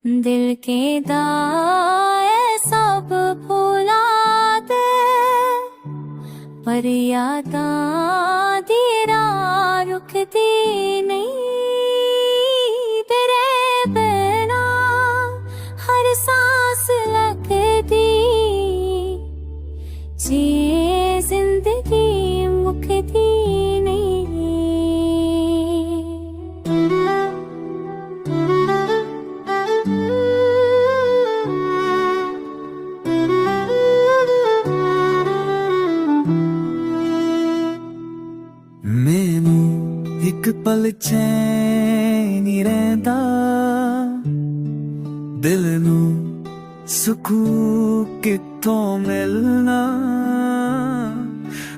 दिल के दाए सब भुला दे, पर यादां तेरा रुकती नहीं। तेरे बिना हर सांस लगती, जी जिंदगी मुकती नहीं। मैनू एक पल चैन नी रहिंदा, दिल नू सुकून कित्थों मिलना।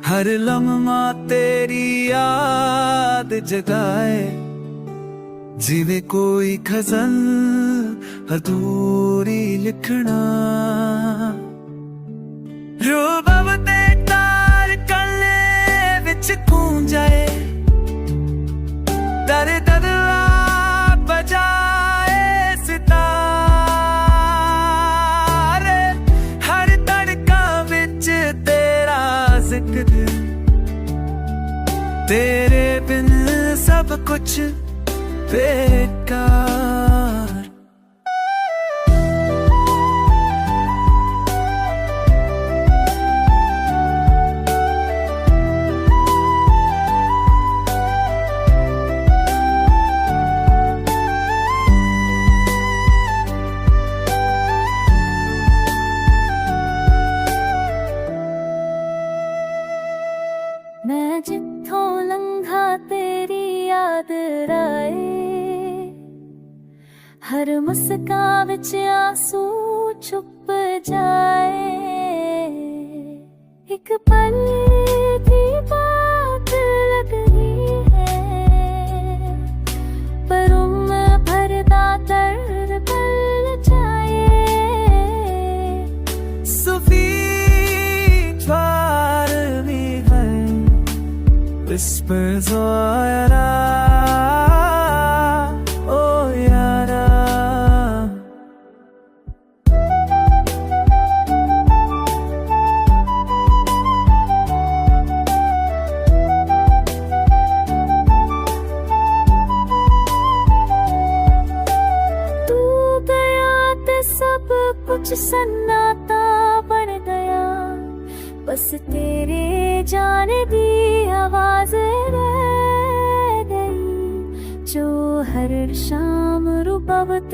हर लम्हा तेरी याद जगाए, जिवें कोई गज़ल अधूरी लिखना। रूबब दे तार कल्ले विच गूंजाए, दर ददला बजाए सितारे। हर धड़का विच तेरा जिक्र, तेरे बिन सब कुछ बेकार। मैं जिथों लंघा तेरी याद राए, हर मुस्कान विच आंसू छुप जाए। एक पल की बात लग रही है, पर उम्र भर दा दर्द पल जाए। Sophie whispers, oh yara, oh yara. तू गया ते सब कुछ सन्नाटा बन गया, बस तेरे जाने दी आवाज रह गई, जो हर शाम रूबब